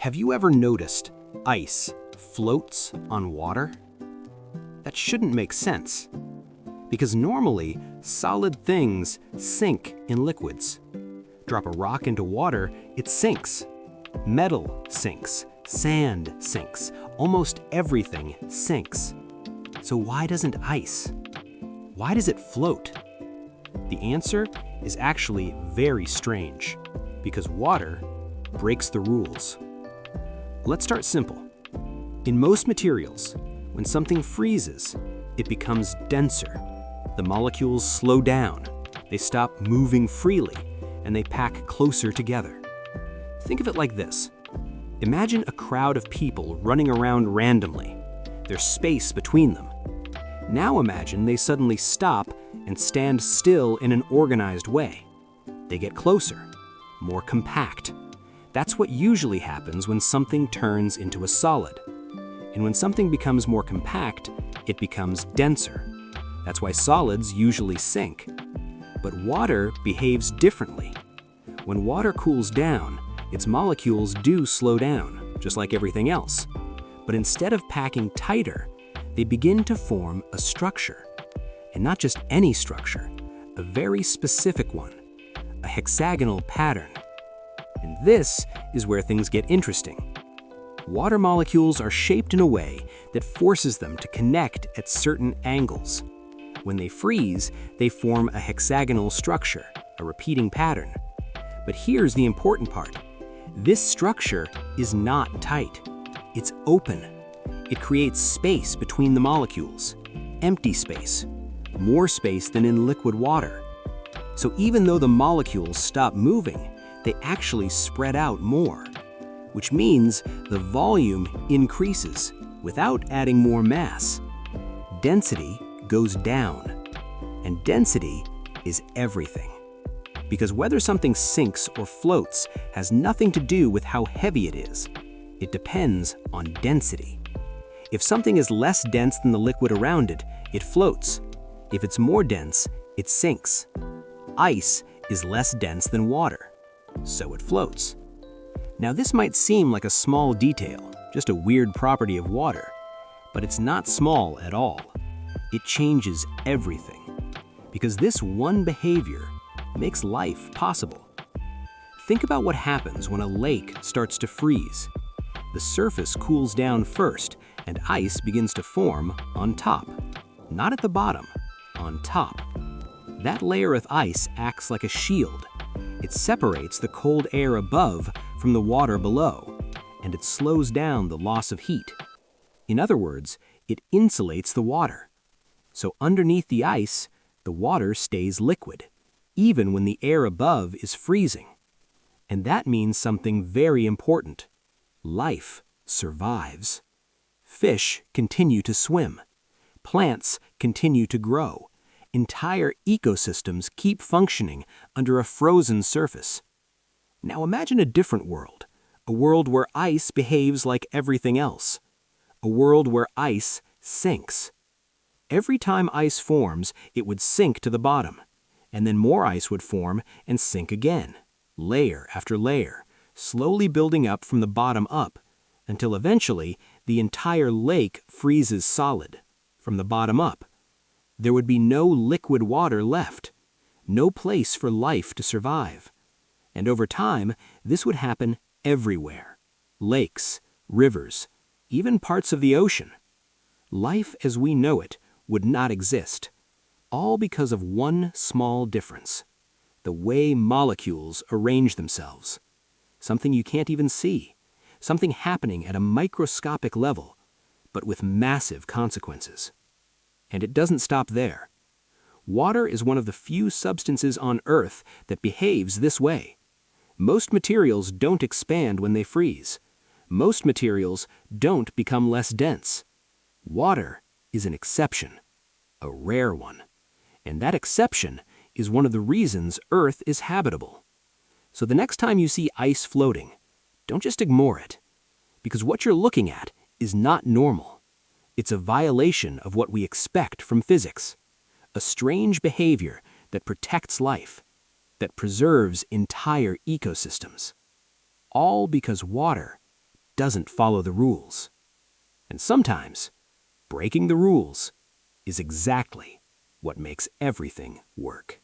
Have you ever noticed ice floats on water? That shouldn't make sense, because normally solid things sink in liquids. Drop a rock into water, it sinks. Metal sinks, sand sinks, almost everything sinks. So why doesn't ice? Why does it float? The answer is actually very strange, because water breaks the rules. Let's start simple. In most materials, when something freezes, it becomes denser. The molecules slow down, they stop moving freely, and they pack closer together. Think of it like this. Imagine a crowd of people running around randomly. There's space between them. Now imagine they suddenly stop and stand still in an organized way. They get closer, more compact. That's what usually happens when something turns into a solid. And when something becomes more compact, it becomes denser. That's why solids usually sink. But water behaves differently. When water cools down, its molecules do slow down, just like everything else. But instead of packing tighter, they begin to form a structure. And not just any structure, a very specific one, a hexagonal pattern. And this is where things get interesting. Water molecules are shaped in a way that forces them to connect at certain angles. When they freeze, they form a hexagonal structure, a repeating pattern. But here's the important part. This structure is not tight. It's open. It creates space between the molecules, empty space, more space than in liquid water. So even though the molecules stop moving, they actually spread out more, which means the volume increases without adding more mass. Density goes down, and density is everything. Because whether something sinks or floats has nothing to do with how heavy it is. It depends on density. If something is less dense than the liquid around it, it floats. If it's more dense, it sinks. Ice is less dense than water, so it floats. Now this might seem like a small detail, just a weird property of water, but it's not small at all. It changes everything, because this one behavior makes life possible. Think about what happens when a lake starts to freeze. The surface cools down first, and ice begins to form on top. Not at the bottom, on top. That layer of ice acts like a shield. It separates the cold air above from the water below, and it slows down the loss of heat. In other words, it insulates the water. So underneath the ice, the water stays liquid, even when the air above is freezing. And that means something very important. Life survives. Fish continue to swim. Plants continue to grow. Entire ecosystems keep functioning under a frozen surface. Now imagine a different world, a world where ice behaves like everything else, a world where ice sinks. Every time ice forms, it would sink to the bottom, and then more ice would form and sink again, layer after layer, slowly building up from the bottom up, until eventually the entire lake freezes solid, from the bottom up. There would be no liquid water left, no place for life to survive. And over time, this would happen everywhere. Lakes, rivers, even parts of the ocean. Life as we know it would not exist, all because of one small difference: the way molecules arrange themselves. Something you can't even see, something happening at a microscopic level, but with massive consequences. And it doesn't stop there. Water is one of the few substances on Earth that behaves this way. Most materials don't expand when they freeze. Most materials don't become less dense. Water is an exception, a rare one. And that exception is one of the reasons Earth is habitable. So the next time you see ice floating, don't just ignore it, because what you're looking at is not normal. It's a violation of what we expect from physics, a strange behavior that protects life, that preserves entire ecosystems. All because water doesn't follow the rules. And sometimes, breaking the rules is exactly what makes everything work.